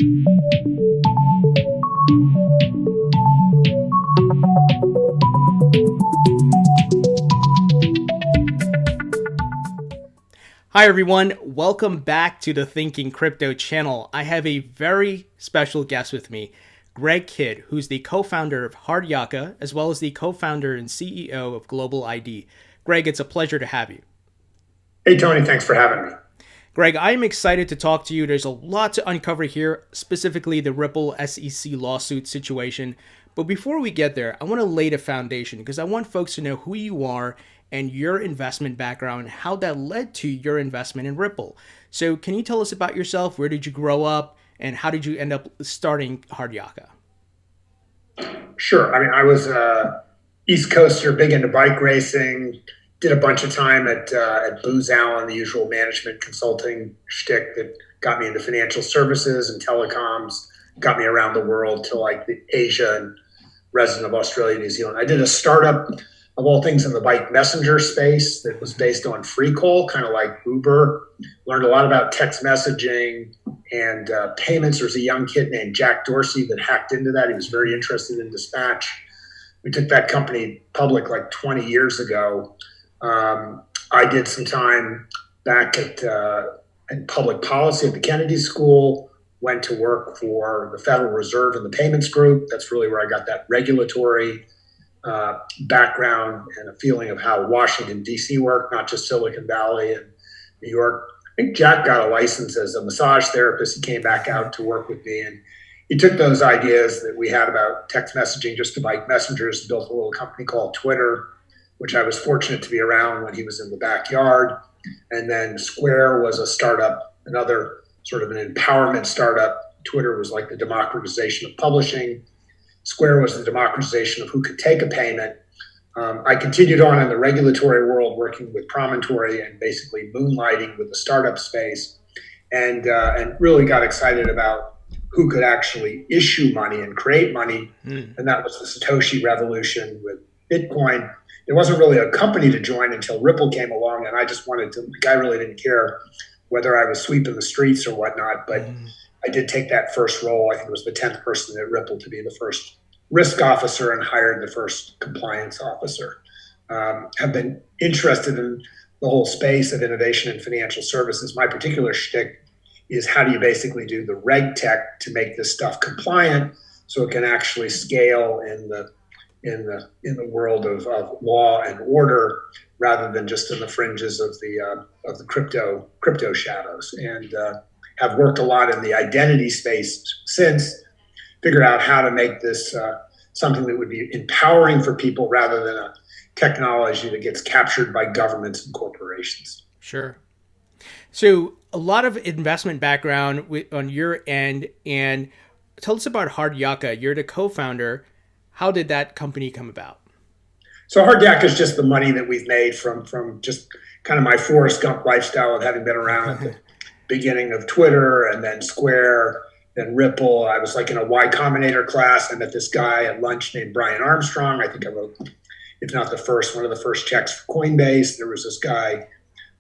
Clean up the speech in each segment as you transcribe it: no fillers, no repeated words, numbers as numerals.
Hi everyone, welcome back to the Thinking Crypto channel. I have a very special guest with me, Greg Kidd, who's the co-founder of Hard Yaka, as well as the co-founder and CEO of GlobalID. Greg, it's a pleasure to have you. Hey Tony, thanks for having me. Greg, I'm excited to talk to you. There's a lot to uncover here, specifically the Ripple SEC lawsuit situation. But before we get there, I want to lay the foundation because I want folks to know who you are and your investment background, how that led to your investment in Ripple. So can you tell us about yourself? Where did you grow up and how did you end up starting Hard Yaka? Sure. I was East Coaster, big into bike racing, did a bunch of time at Booz Allen, the usual management consulting shtick that got me into financial services and telecoms, got me around the world to like the Asia and resident of Australia, New Zealand. I did a startup of all things in the bike messenger space that was based on free call, kind of like Uber. Learned a lot about text messaging and payments. There was a young kid named Jack Dorsey that hacked into that. He was very interested in Dispatch. We took that company public like 20 years ago. I did some time back in public policy at the Kennedy School, went to work for the Federal Reserve and the payments group. That's really where I got that regulatory background and a feeling of how Washington, D.C. worked, not just Silicon Valley and New York. I think Jack got a license as a massage therapist. He came back out to work with me, and he took those ideas that we had about text messaging just to bike messengers and built a little company called Twitter, which I was fortunate to be around when he was in the backyard. And then Square was a startup, another sort of an empowerment startup. Twitter was like the democratization of publishing. Square was the democratization of who could take a payment. I continued on in the regulatory world, working with Promontory and basically moonlighting with the startup space, and really got excited about who could actually issue money and create money. And that was the Satoshi revolution with Bitcoin. There wasn't really a company to join until Ripple came along, and I just wanted to, I really didn't care whether I was sweeping the streets or whatnot, but I did take that first role. I think it was the 10th person at Ripple to be the first risk officer and hired the first compliance officer. Have been interested in the whole space of innovation and financial services. My particular shtick is how do you basically do the reg tech to make this stuff compliant so it can actually scale in the world of law and order rather than just in the fringes of the crypto shadows. And have worked a lot in the identity space since, figured out how to make this something that would be empowering for people rather than a technology that gets captured by governments and corporations. Sure. So a lot of investment background on your end, and tell us about Hard Yaka. You're the co-founder. How did that company come about? So Hard Yaka is just the money that we've made from just kind of my Forrest Gump lifestyle of having been around at the beginning of Twitter and then Square, then Ripple. I was like in a Y Combinator class. I met this guy at lunch named Brian Armstrong. I think I wrote, if not the first, one of the first checks for Coinbase. There was this guy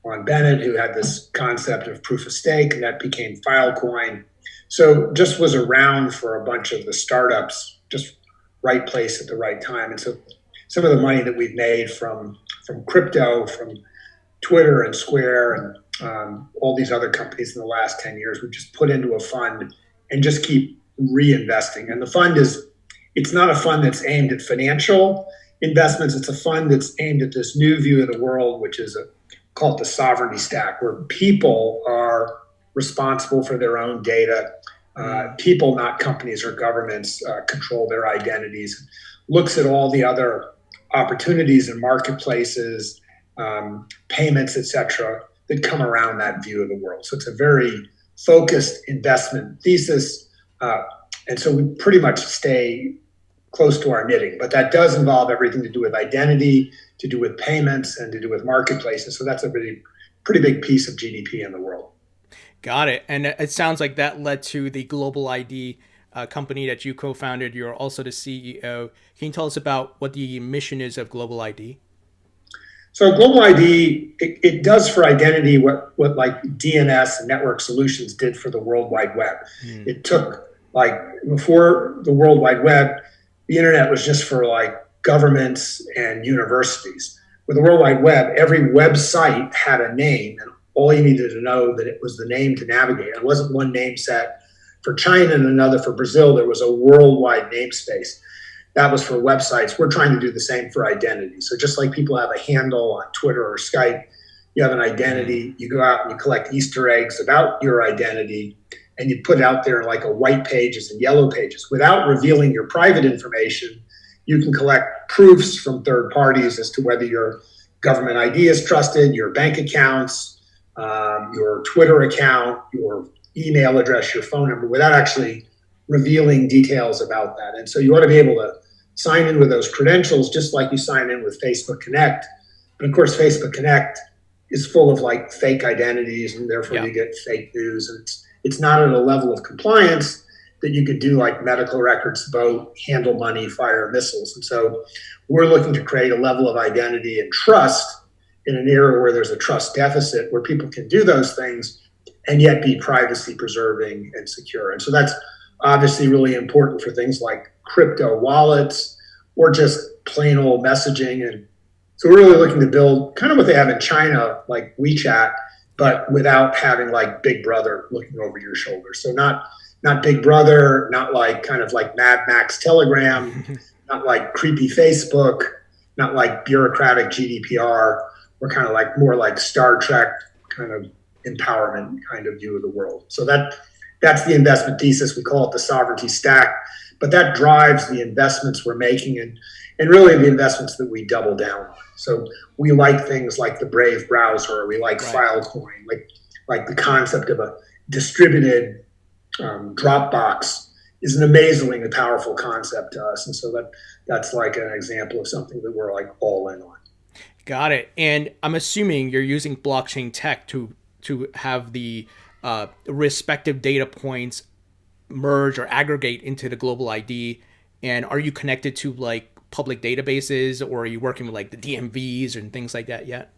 on Bennett who had this concept of proof of stake, and that became Filecoin. So just was around for a bunch of the startups, just right place at the right time. And so some of the money that we've made from crypto, from Twitter and Square and all these other companies in the last 10 years, we've just put into a fund and just keep reinvesting. And the fund it's not a fund that's aimed at financial investments. It's a fund that's aimed at this new view of the world, which is called the sovereignty stack, where people are responsible for their own data. People, not companies or governments, control their identities. Looks at all the other opportunities in marketplaces, payments, et cetera, that come around that view of the world. So it's a very focused investment thesis. And so we pretty much stay close to our knitting, but that does involve everything to do with identity, to do with payments, and to do with marketplaces. So that's a pretty big piece of GDP in the world. Got it. And it sounds like that led to the GlobalID company that you co-founded. You're also the CEO. Can you tell us about what the mission is of GlobalID? So Global ID, it does for identity what like DNS and network solutions did for the World Wide Web. It took, like, before the World Wide Web, the internet was just for like governments and universities. With the World Wide Web, every website had a name, and all you needed to know that it was the name to navigate. It wasn't one name set for China and another for Brazil. There was a worldwide namespace. That was for websites. We're trying to do the same for identity. So just like people have a handle on Twitter or Skype, you have an identity, you go out and you collect Easter eggs about your identity, and you put it out there in like a white pages and yellow pages. Without revealing your private information, you can collect proofs from third parties as to whether your government ID is trusted, your bank accounts, your Twitter account, your email address, your phone number, without actually revealing details about that. And so you ought to be able to sign in with those credentials just like you sign in with Facebook Connect. But of course, Facebook Connect is full of like fake identities, and therefore you get fake news. And it's not at a level of compliance that you could do like medical records, vote, handle money, fire missiles. And so we're looking to create a level of identity and trust in an era where there's a trust deficit, where people can do those things and yet be privacy preserving and secure. And so that's obviously really important for things like crypto wallets or just plain old messaging. And so we're really looking to build kind of what they have in China, like WeChat, but without having like Big Brother looking over your shoulder. So not Big Brother, not like kind of like Mad Max Telegram, not like creepy Facebook, not like bureaucratic GDPR. We're kind of like more like Star Trek kind of empowerment kind of view of the world. So that's the investment thesis. We call it the sovereignty stack, but that drives the investments we're making and really the investments that we double down on. So we like things like the Brave browser, or we like Filecoin, like the concept of a distributed Dropbox is an amazingly powerful concept to us. And so that's like an example of something that we're like all in on. Got it. And I'm assuming you're using blockchain tech to have the respective data points merge or aggregate into the global ID. And are you connected to like public databases, or are you working with like the DMVs and things like that yet?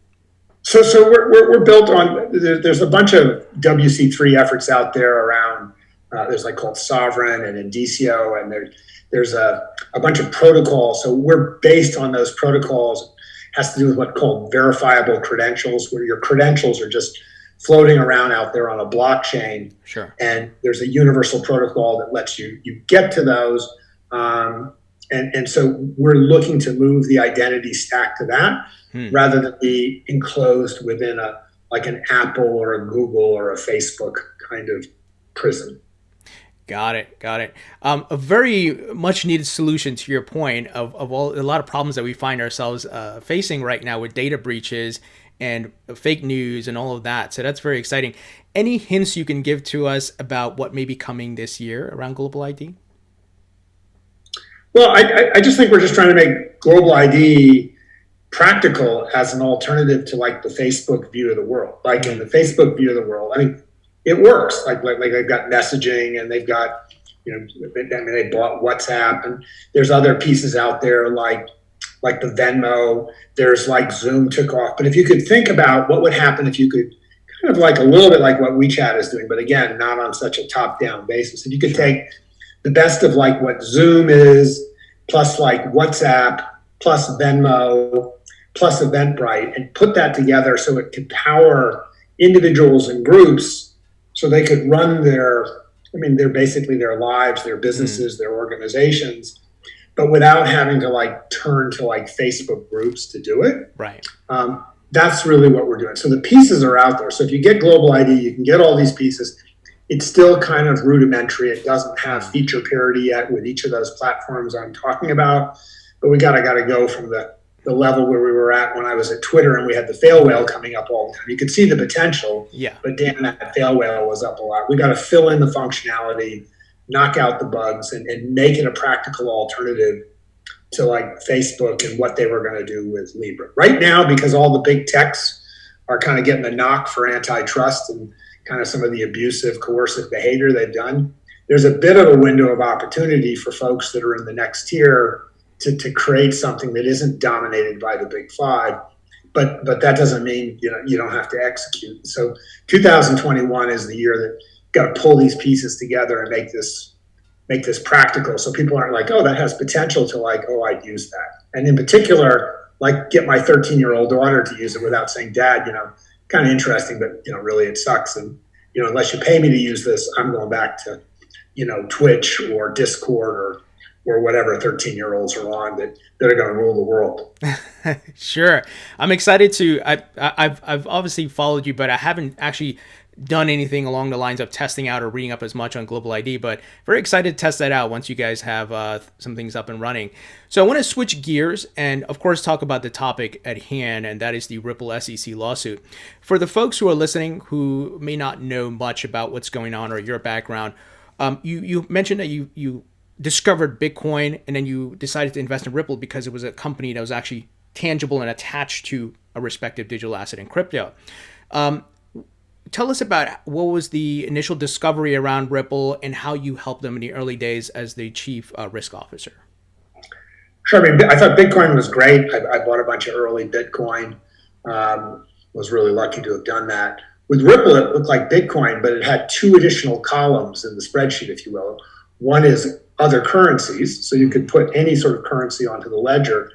So we're built on, there's a bunch of WC3 efforts out there around, there's like called Sovereign and Indicio, and there's a bunch of protocols. So we're based on those protocols. It has to do with what's called verifiable credentials, where your credentials are just floating around out there on a blockchain. Sure. And there's a universal protocol that lets you get to those. And so we're looking to move the identity stack to that rather than be enclosed within like an Apple or a Google or a Facebook kind of prison. Got it. A very much needed solution to your point of a lot of problems that we find ourselves facing right now with data breaches and fake news and all of that. So that's very exciting. Any hints you can give to us about what may be coming this year around Global ID? Well, I just think we're just trying to make Global ID practical as an alternative to like the Facebook view of the world. Like in the Facebook view of the world, I mean, it works. Like they've got messaging, and they've got, they bought WhatsApp, and there's other pieces out there like the Venmo. There's like Zoom took off. But if you could think about what would happen if you could kind of like a little bit like what WeChat is doing, but again, not on such a top-down basis. If you could take the best of like what Zoom is, plus like WhatsApp, plus Venmo, plus Eventbrite, and put that together so it could power individuals and groups so they could run they're basically their lives, their businesses, their organizations, but without having to like turn to like Facebook groups to do it. Right. That's really what we're doing. So the pieces are out there. So if you get Global ID, you can get all these pieces. It's still kind of rudimentary. It doesn't have feature parity yet with each of those platforms I'm talking about. But we gotta go from the level where we were at when I was at Twitter and we had the fail whale coming up all the time. You could see the potential, but damn, that fail whale was up a lot. We got to fill in the functionality, knock out the bugs, and make it a practical alternative to like Facebook and what they were going to do with Libra. Right now, because all the big techs are kind of getting a knock for antitrust and kind of some of the abusive, coercive behavior they've done, there's a bit of a window of opportunity for folks that are in the next tier to create something that isn't dominated by the big five. but that doesn't mean you don't have to execute. So 2021 is the year that got to pull these pieces together and make this practical, so people aren't like, oh, that has potential, to like, oh, I'd use that. And in particular, like, get my 13-year-old daughter to use it without saying, Dad, kind of interesting, but really it sucks, and unless you pay me to use this, I'm going back to Twitch or Discord or whatever 13-year-olds are on that are going to rule the world. Sure. I'm excited to, I've obviously followed you, but I haven't actually done anything along the lines of testing out or reading up as much on GlobalID, but very excited to test that out once you guys have some things up and running. So I want to switch gears and, of course, talk about the topic at hand, and that is the Ripple SEC lawsuit. For the folks who are listening who may not know much about what's going on or your background, you mentioned that you discovered Bitcoin and then you decided to invest in Ripple because it was a company that was actually tangible and attached to a respective digital asset in crypto. Tell us about what was the initial discovery around Ripple and how you helped them in the early days as the chief risk officer. Sure. I thought Bitcoin was great. I bought a bunch of early Bitcoin. Was really lucky to have done that. With Ripple, it looked like Bitcoin, but it had two additional columns in the spreadsheet, if you will. One is other currencies, so you could put any sort of currency onto the ledger.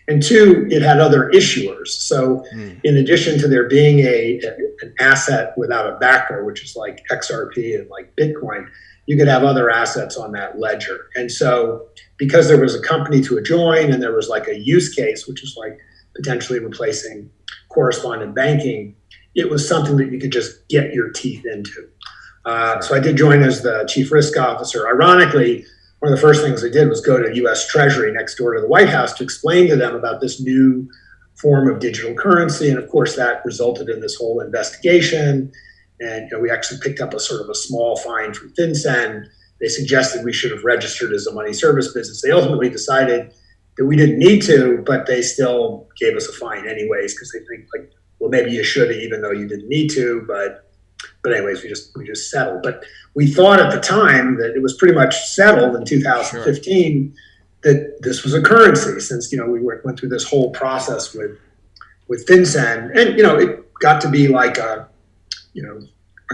And two, it had other issuers. So in addition to there being an asset without a backer, which is like XRP and like Bitcoin, you could have other assets on that ledger. And so because there was a company to adjoin and there was like a use case, which is like potentially replacing correspondent banking, it was something that you could just get your teeth into. So I did join as the chief risk officer. Ironically, one of the first things I did was go to U.S. Treasury next door to the White House to explain to them about this new form of digital currency. And of course, that resulted in this whole investigation. And we actually picked up a sort of a small fine from FinCEN. They suggested we should have registered as a money service business. They ultimately decided that we didn't need to, but they still gave us a fine anyways, because they think like, well, maybe you should, even though you didn't need to. But anyways, we just settled. But we thought at the time that it was pretty much settled in 2015 that this was a currency, since we went through this whole process with FinCEN, and it got to be like a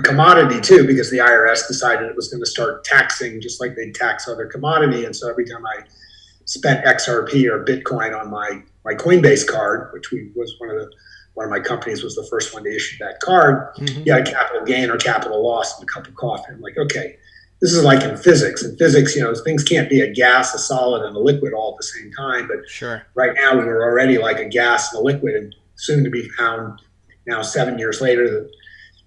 commodity too, because the IRS decided it was going to start taxing just like they tax other commodity. And so every time I spent XRP or Bitcoin on my Coinbase card, which was one of my companies was the first one to issue that card. You had capital gain or capital loss and a cup of coffee. I'm like, okay, this is like in physics. In physics, things can't be a gas, a solid, and a liquid all at the same time. But right now, we were already like a gas and a liquid, and soon to be found now 7 years later that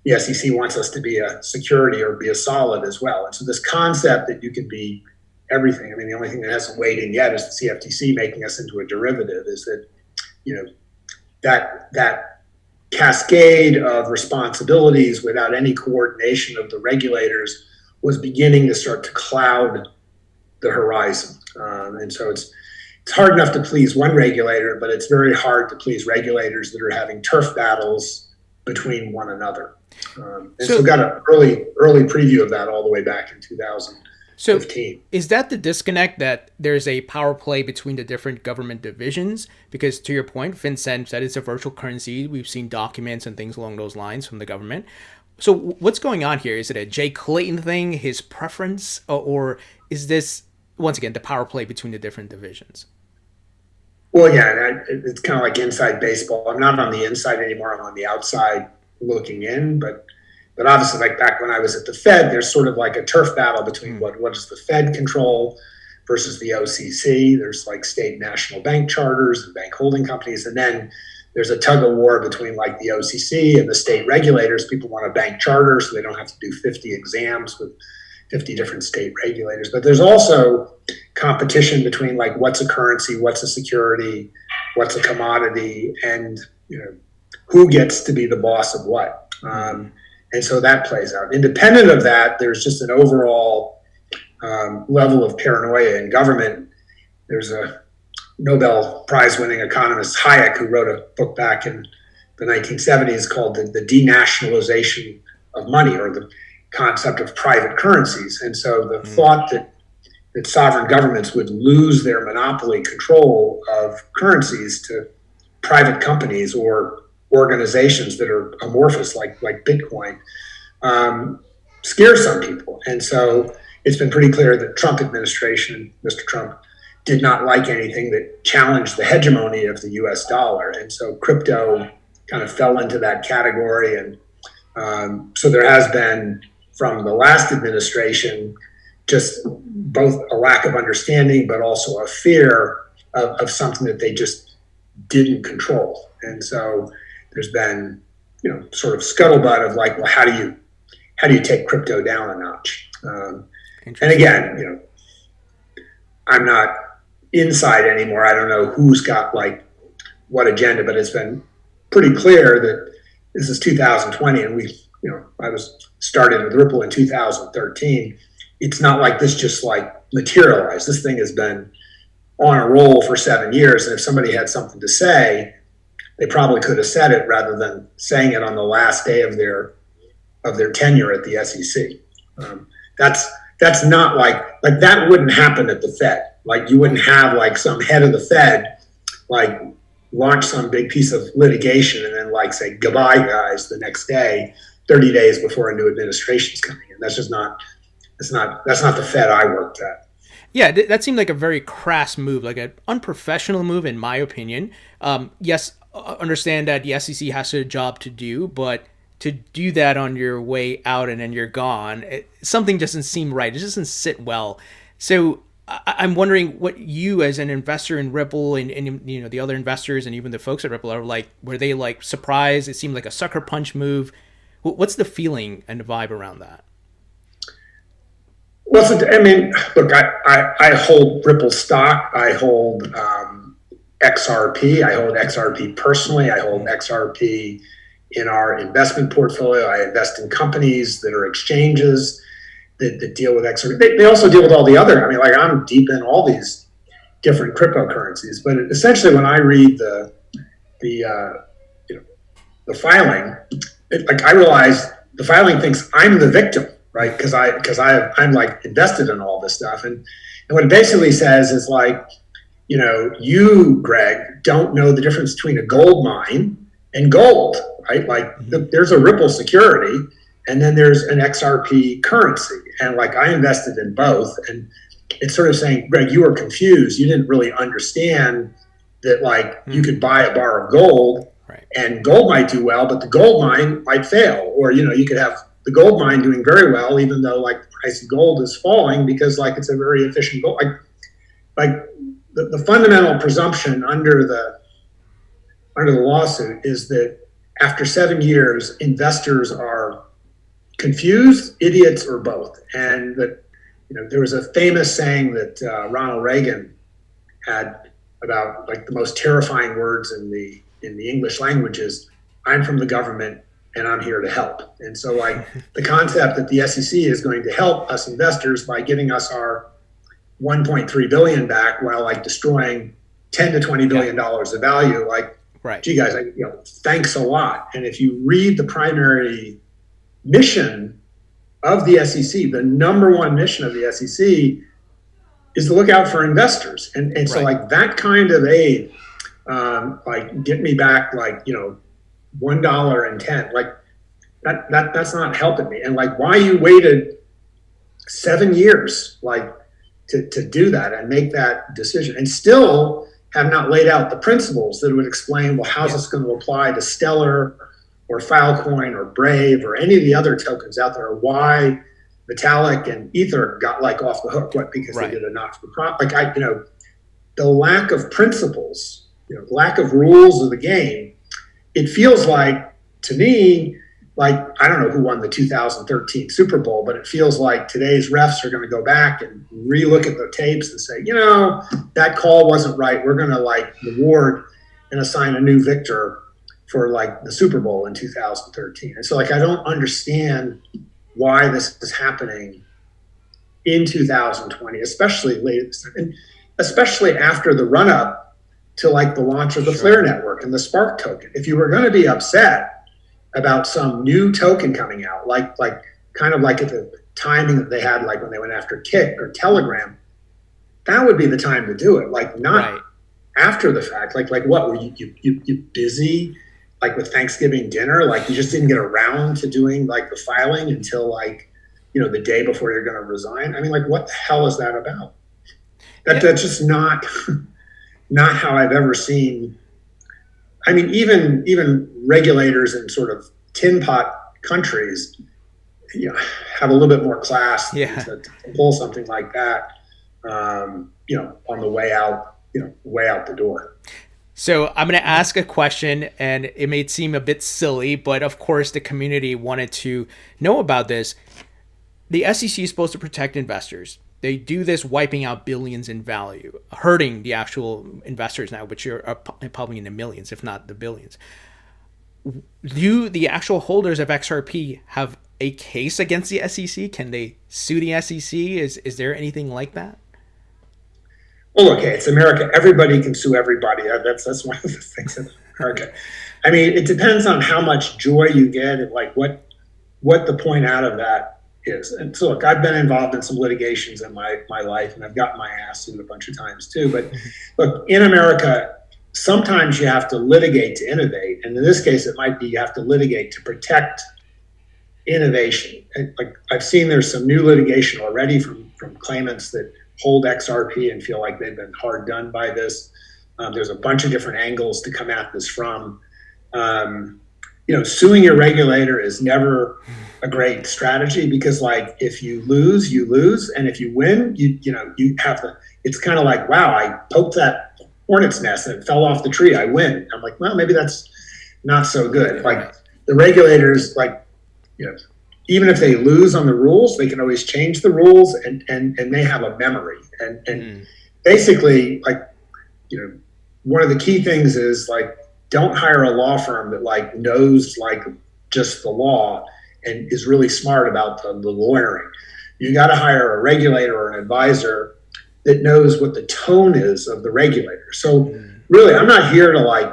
the SEC wants us to be a security or be a solid as well. And so this concept that you can be everything, the only thing that hasn't weighed in yet is the CFTC making us into a derivative, is that, that cascade of responsibilities without any coordination of the regulators was beginning to start to cloud the horizon. And so it's hard enough to please one regulator, but it's very hard to please regulators that are having turf battles between one another. So got an early preview of that all the way back in 2015. So is that the disconnect, that there's a power play between the different government divisions? Because to your point, FinCEN said it's a virtual currency. We've seen documents and things along those lines from the government. So what's going on here? Is it a Jay Clayton thing, his preference, or is this, once again, the power play between the different divisions? Well, yeah, it's kind of like inside baseball. I'm not on the inside anymore. I'm on the outside looking in, but obviously, like back when I was at the Fed, there's sort of like a turf battle between what does the Fed control versus the OCC. There's like state national bank charters and bank holding companies. And then there's a tug of war between like the OCC and the state regulators. People want a bank charter so they don't have to do 50 exams with 50 different state regulators. But there's also competition between like what's a currency, what's a security, what's a commodity, and who gets to be the boss of what. And so that plays out. Independent of that, there's just an overall level of paranoia in government. There's a Nobel Prize-winning economist, Hayek, who wrote a book back in the 1970s called The Denationalization of Money, or the concept of private currencies. And so the thought that sovereign governments would lose their monopoly control of currencies to private companies or organizations that are amorphous like Bitcoin scare some people. And so it's been pretty clear that Trump administration, Mr. Trump, did not like anything that challenged the hegemony of the US dollar. And so crypto kind of fell into that category. And so there has been, from the last administration, just both a lack of understanding, but also a fear of something that they just didn't control. And so there's been, sort of scuttlebutt of like, well, how do you take crypto down a notch? And again, I'm not inside anymore. I don't know who's got like what agenda, but it's been pretty clear that this is 2020, and I was started with Ripple in 2013. It's not like this just like materialized. This thing has been on a roll for 7 years, and if somebody had something to say, they probably could have said it rather than saying it on the last day of their tenure at the SEC. That's not like that wouldn't happen at the Fed. Like you wouldn't have like some head of the Fed like launch some big piece of litigation and then like say goodbye guys the next day, 30 days before a new administration is coming in. That's just not that's not the Fed I worked at. Yeah, that seemed like a very crass move, like an unprofessional move, in my opinion. Yes, understand that the SEC has a job to do, but to do that on your way out and then you're gone, something doesn't seem right. It doesn't sit well. So I'm wondering what you, as an investor in Ripple, and the other investors and even the folks at Ripple are like. Were they like surprised? It seemed like a sucker punch move. What's the feeling and the vibe around that? Well, look, I hold Ripple stock. I hold XRP. I hold XRP personally. I hold XRP in our investment portfolio. I invest in companies that are exchanges that deal with XRP. They also deal with all the other. I'm deep in all these different cryptocurrencies. But essentially, when I read the filing, I realize the filing thinks I'm the victim. Right, because I'm like invested in all this stuff, and what it basically says is like, you, Greg, don't know the difference between a gold mine and gold, right? Like there's a Ripple security, and then there's an XRP currency, and like I invested in both, and it's sort of saying, Greg, you were confused. You didn't really understand that like you could buy a bar of gold, right, and gold might do well, but the gold mine might fail, or you could have the gold mine doing very well, even though like the price of gold is falling because like it's a very efficient gold. Like the fundamental presumption under the lawsuit is that after 7 years, investors are confused, idiots, or both. And that there was a famous saying that Ronald Reagan had about like the most terrifying words in the English language is, "I'm from the government and I'm here to help." And so like the concept that the SEC is going to help us investors by giving us our 1.3 billion back while like destroying 10 to 20 billion dollars of value, like, right, gee guys, thanks a lot. And if you read the primary mission of the SEC, the number one mission of the SEC is to look out for investors. And so like that kind of aid, like get me back like, $1.10, like that's not helping me. And like why you waited 7 years like to do that and make that decision and still have not laid out the principles that would explain, well, how's this going to apply to Stellar or Filecoin or Brave or any of the other tokens out there, or why Vitalik and Ether got like off the hook, because they did a not-for-profit. Like the lack of principles, lack of rules of the game. It feels like, to me, like, I don't know who won the 2013 Super Bowl, but it feels like today's refs are going to go back and relook at the tapes and say, that call wasn't right. We're going to like reward and assign a new victor for like the Super Bowl in 2013. And so like, I don't understand why this is happening in 2020, especially late, and especially after the run up to like the launch of the Flare network and the Spark token. If you were going to be upset about some new token coming out, like kind of like at the timing that they had, like when they went after Kik or Telegram, that would be the time to do it. Like not after the fact. Like what, were you busy like with Thanksgiving dinner? Like you just didn't get around to doing like the filing until like, the day before you're going to resign? I mean, like what the hell is that about? That's just not how I've ever seen. I mean, even regulators in sort of tin pot countries, have a little bit more class to pull something like that, on the way out, the door. So I'm going to ask a question, and it may seem a bit silly, but of course the community wanted to know about this. The SEC is supposed to protect investors. They do this wiping out billions in value, hurting the actual investors now, which are probably in the millions, if not the billions. Do the actual holders of XRP have a case against the SEC? Can they sue the SEC? Is there anything like that? Well, okay, it's America. Everybody can sue everybody. That's one of the things in America. I mean, it depends on how much joy you get and like what the point out of that is. And so look, I've been involved in some litigations in my life, and I've gotten my ass sued a bunch of times too. But look, in America, sometimes you have to litigate to innovate. And in this case, it might be you have to litigate to protect innovation. And like I've seen there's some new litigation already from claimants that hold XRP and feel like they've been hard done by this. There's a bunch of different angles to come at this from. Suing your regulator is never a great strategy because, like, if you lose, you lose, and if you win, you have to. It's kind of like, wow, I poked that hornet's nest and it fell off the tree. I win. I'm like, well, maybe that's not so good. Like the regulators, like, even if they lose on the rules, they can always change the rules, and they have a memory. And basically, like, one of the key things is like, don't hire a law firm that like knows like just the law and is really smart about the lawyering. You got to hire a regulator or an advisor that knows what the tone is of the regulator. So really, I'm not here to like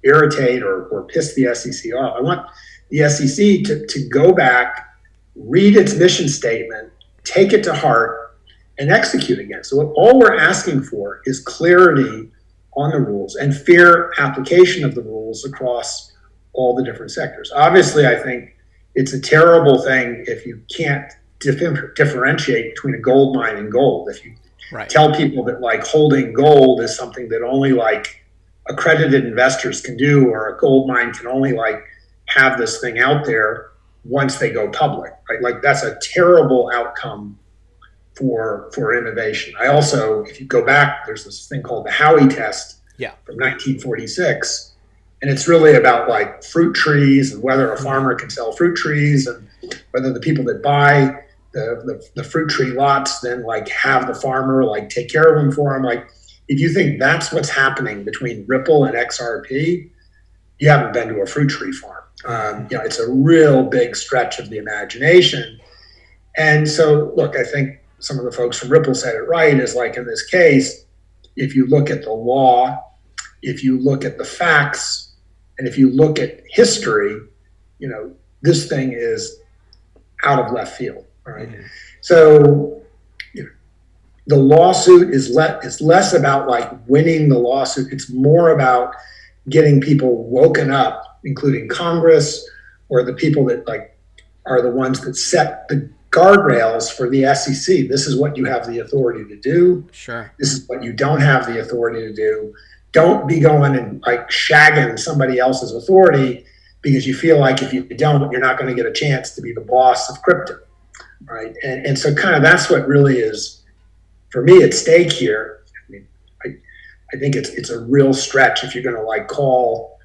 irritate or piss the SEC off. I want the SEC to go back, read its mission statement, take it to heart, and execute against it. So all we're asking for is clarity on the rules and fair application of the rules across all the different sectors. Obviously, I think it's a terrible thing if you can't differentiate between a gold mine and gold. If you tell people that like holding gold is something that only like accredited investors can do, or a gold mine can only like have this thing out there once they go public, right? Like that's a terrible outcome for innovation. I also, if you go back, there's this thing called the Howey test from 1946. And it's really about like fruit trees and whether a farmer can sell fruit trees, and whether the people that buy the fruit tree lots then like have the farmer like take care of them for them. Like if you think that's what's happening between Ripple and XRP, you haven't been to a fruit tree farm. It's a real big stretch of the imagination. And so, look, I think some of the folks from Ripple said it right, is like in this case, if you look at the law, if you look at the facts, and if you look at history, this thing is out of left field, right? Mm-hmm. So the lawsuit is less about like winning the lawsuit. It's more about getting people woken up, including Congress, or the people that like are the ones that set the guardrails for the SEC. This is what you have the authority to do. Sure. This is what you don't have the authority to do. Don't be going and like shagging somebody else's authority because you feel like if you don't, you're not going to get a chance to be the boss of crypto, right? And so kind of that's what really is, for me, at stake here. I mean, I think it's a real stretch if you're going to like call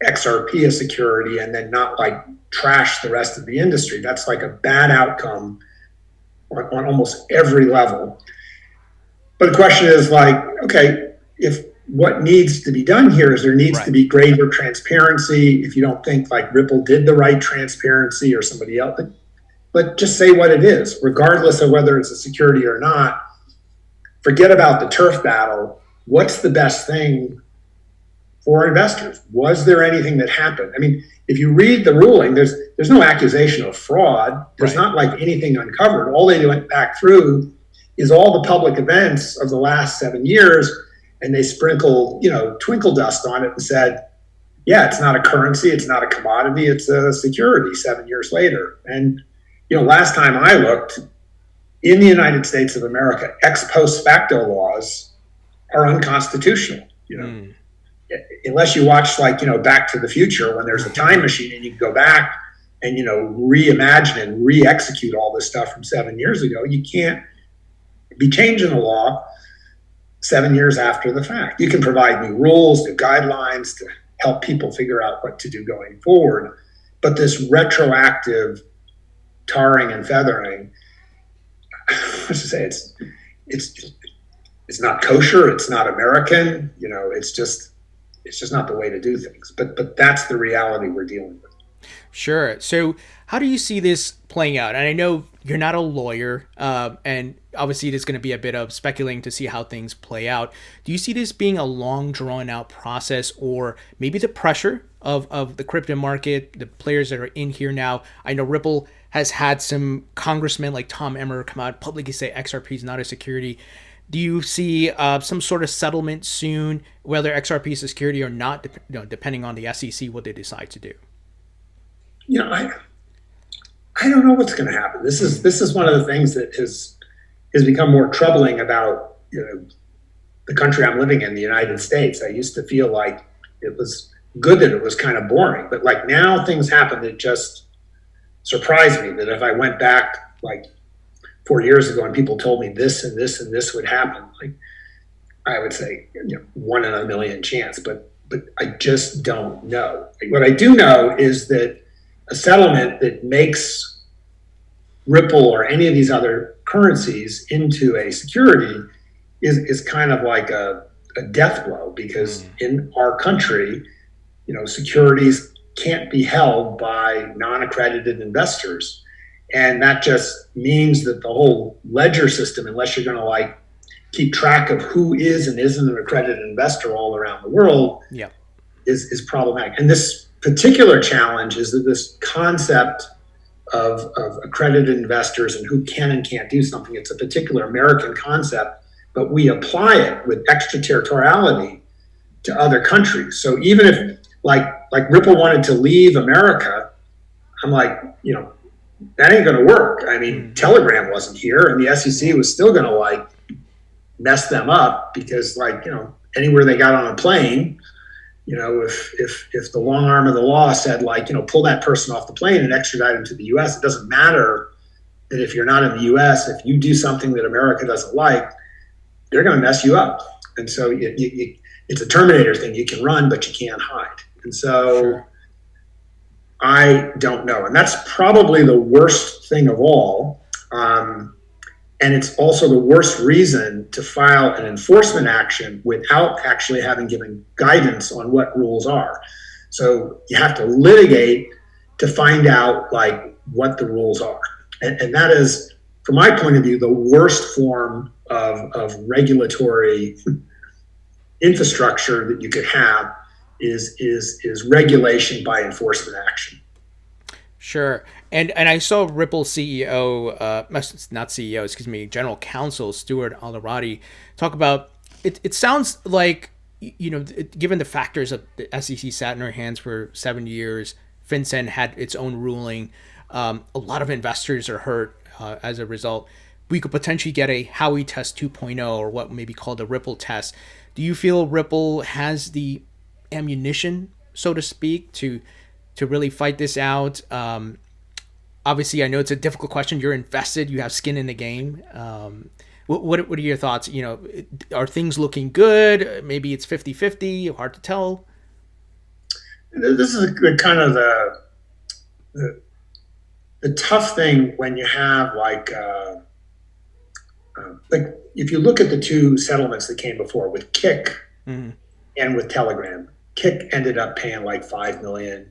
XRP a security and then not like trash the rest of the industry. That's like a bad outcome on almost every level. But the question is like, okay, if what needs to be done here is there needs to be greater transparency. If you don't think like Ripple did the right transparency or somebody else, but just say what it is, regardless of whether it's a security or not. Forget about the turf battle. What's the best thing for investors? Was there anything that happened? I mean, if you read the ruling, there's no accusation of fraud. There's not like anything uncovered. All they went back through is all the public events of the last 7 years and they sprinkled, twinkle dust on it and said, yeah, it's not a currency, it's not a commodity, it's a security 7 years later. And, last time I looked, in the United States of America, ex post facto laws are unconstitutional. Unless you watch Back to the Future, when there's a time machine and you can go back and, reimagine and re-execute all this stuff from 7 years ago, you can't be changing the law 7 years after the fact. You can provide new rules, new guidelines to help people figure out what to do going forward. But this retroactive tarring and feathering, let's just say it's not kosher, it's not American, it's just not the way to do things. But that's the reality we're dealing with. Sure. So how do you see this playing out? And I know you're not a lawyer, and obviously there's going to be a bit of speculating to see how things play out. Do you see this being a long, drawn-out process, or maybe the pressure of the crypto market, the players that are in here now? I know Ripple has had some congressmen like Tom Emmer come out publicly say XRP is not a security. Do you see some sort of settlement soon, whether XRP is a security or not, depending on the SEC, what they decide to do? I don't know what's going to happen. This is one of the things that has become more troubling about the country I'm living in, the United States. I used to feel like it was good that it was kind of boring, but now things happen that just surprise me. That if I went back 4 years ago and people told me this and this and this would happen, I would say 1 in a million chance, but I just don't know. What I do know is that a settlement that makes Ripple or any of these other currencies into a security is kind of like a death blow, because in our country, securities can't be held by non-accredited investors. And that just means that the whole ledger system, unless you're going to keep track of who is and isn't an accredited investor all around the world, is problematic. And this particular challenge is that this concept of accredited investors and who can and can't do something, it's a particular American concept, but we apply it with extraterritoriality to other countries. So even if like Ripple wanted to leave America, I'm that ain't going to work. I mean, Telegram wasn't here, and the SEC was still going to mess them up, because anywhere they got on a plane, if the long arm of the law said pull that person off the plane and extradite them to the U.S., it doesn't matter that if you're not in the U.S., if you do something that America doesn't like, they're going to mess you up. And so it's a Terminator thing. You can run, but you can't hide. And so sure. I don't know. And that's probably the worst thing of all. And it's also the worst reason to file an enforcement action without actually having given guidance on what rules are. So you have to litigate to find out what the rules are. And that is, from my point of view, the worst form of regulatory infrastructure that you could have is regulation by enforcement action. Sure. And I saw Ripple CEO, not CEO, excuse me, General Counsel Stuart Alderati talk about it. It sounds like, given the factors of the SEC sat in our hands for 7 years, FinCEN had its own ruling. A lot of investors are hurt as a result. We could potentially get a Howey test 2.0, or what may be called a Ripple test. Do you feel Ripple has the ammunition, so to speak, to really fight this out? Obviously, I know it's a difficult question. You're invested. You have skin in the game. What are your thoughts? Are things looking good? Maybe it's 50-50. Hard to tell. This is kind of the tough thing when you have if you look at the two settlements that came before with Kick and with Telegram. Kick ended up paying $5 million.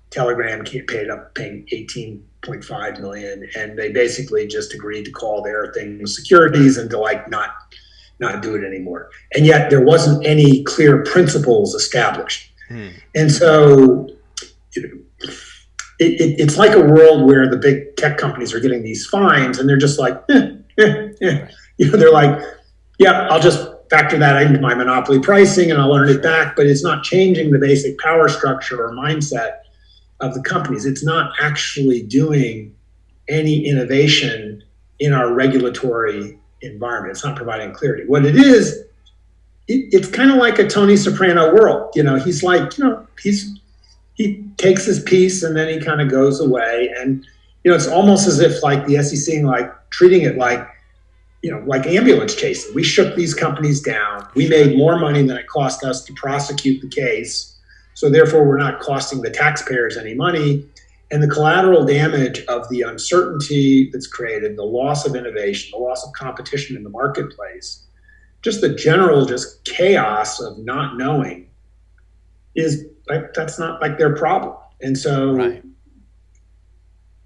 Telegram paid up paying $18.5 million, and they basically just agreed to call their things securities and to not do it anymore. And yet there wasn't any clear principles established. And so it's like a world where the big tech companies are getting these fines, and they're just like, Right. They're like, yeah, I'll just factor that into my monopoly pricing and I'll earn it back, but it's not changing the basic power structure or mindset of the companies. It's not actually doing any innovation in our regulatory environment. It's not providing clarity. What it is, it's kind of like a Tony Soprano world. He's like, he takes his piece and then he kind of goes away. And, it's almost as if like the SEC, like treating it like, like ambulance chasing. We shook these companies down. We made more money than it cost us to prosecute the case. So therefore, we're not costing the taxpayers any money. And the collateral damage of the uncertainty that's created, the loss of innovation, the loss of competition in the marketplace, just the general just chaos of not knowing is like, that's not like their problem. And so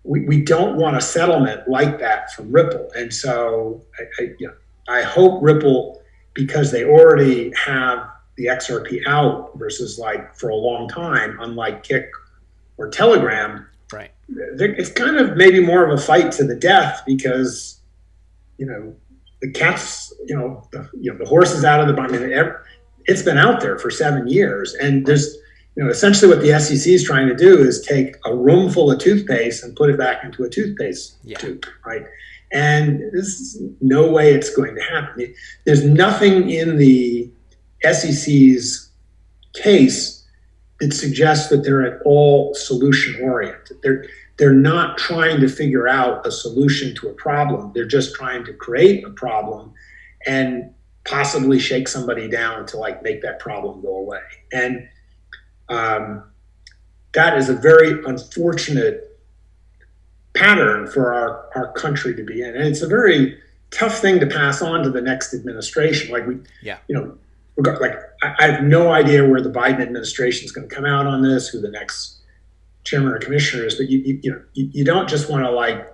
we don't want a settlement like that from Ripple. And so I hope Ripple, because they already have the XRP out versus like for a long time, unlike Kick or Telegram, it's kind of maybe more of a fight to the death because, the cat's, the horse is out of the barn. It's been out there for 7 years. And there's, essentially what the SEC is trying to do is take a room full of toothpaste and put it back into a toothpaste tube, right? And there's no way it's going to happen. There's nothing in the SEC's case that suggests that they're at all solution oriented. They're not trying to figure out a solution to a problem. They're just trying to create a problem and possibly shake somebody down to like make that problem go away. And that is a very unfortunate pattern for our country to be in. And it's a very tough thing to pass on to the next administration. Like I have no idea where the Biden administration is going to come out on this, who the next chairman or commissioner is, but you don't just want to like,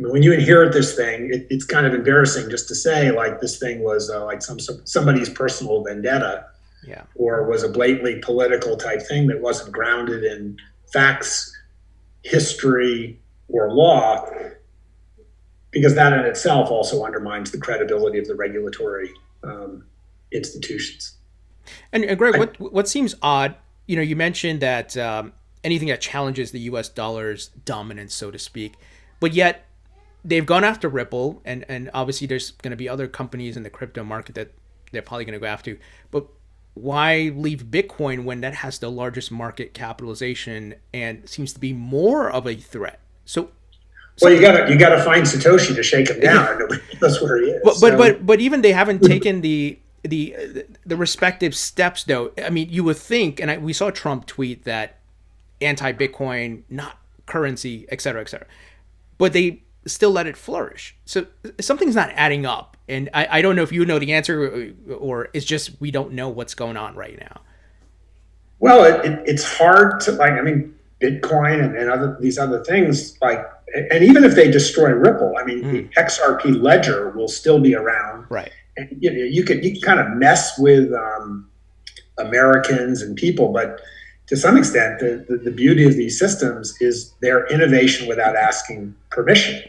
when you inherit this thing, it's kind of embarrassing just to say like this thing was like somebody's personal vendetta. Or was a blatantly political type thing that wasn't grounded in facts, history, or law, because that in itself also undermines the credibility of the regulatory institutions. And Greg, what seems odd, you mentioned that anything that challenges the U.S. dollar's dominance, so to speak, but yet they've gone after Ripple, and obviously there's going to be other companies in the crypto market that they're probably going to go after, but why leave Bitcoin when that has the largest market capitalization and seems to be more of a threat? So you gotta find Satoshi to shake him down. That's where he is. But even they haven't taken the respective steps though. I mean, you would think, and we saw Trump tweet that anti-Bitcoin, not currency, et cetera, but they still let it flourish. So something's not adding up. And I don't know if you know the answer or it's just we don't know what's going on right now. Well, it's hard to Bitcoin and these other things, and even if they destroy Ripple, the XRP ledger will still be around. Right. And you can kind of mess with Americans and people, but to some extent, the beauty of these systems is their innovation without asking permission.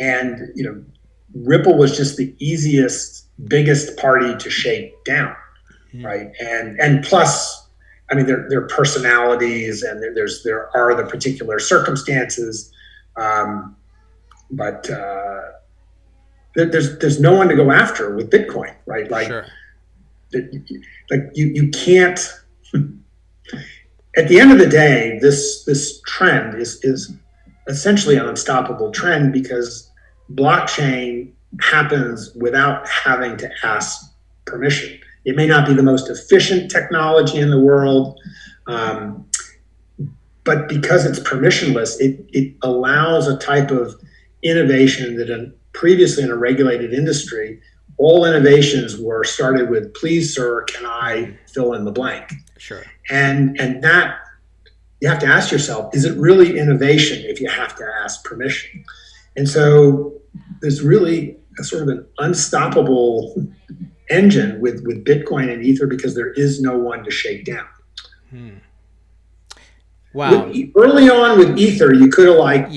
And Ripple was just the easiest, biggest party to shake down, right? And plus, their personalities and there are the particular circumstances, but there's no one to go after with Bitcoin, right? You can't. At the end of the day, this trend is essentially an unstoppable trend because blockchain happens without having to ask permission. It may not be the most efficient technology in the world, but because it's permissionless, it allows a type of innovation that previously in a regulated industry, all innovations were started with, please, sir, can I fill in the blank? Sure. And that you have to ask yourself, is it really innovation if you have to ask permission? And so there's really a sort of an unstoppable engine with Bitcoin and Ether because there is no one to shake down. Wow. Early on with Ether, you could have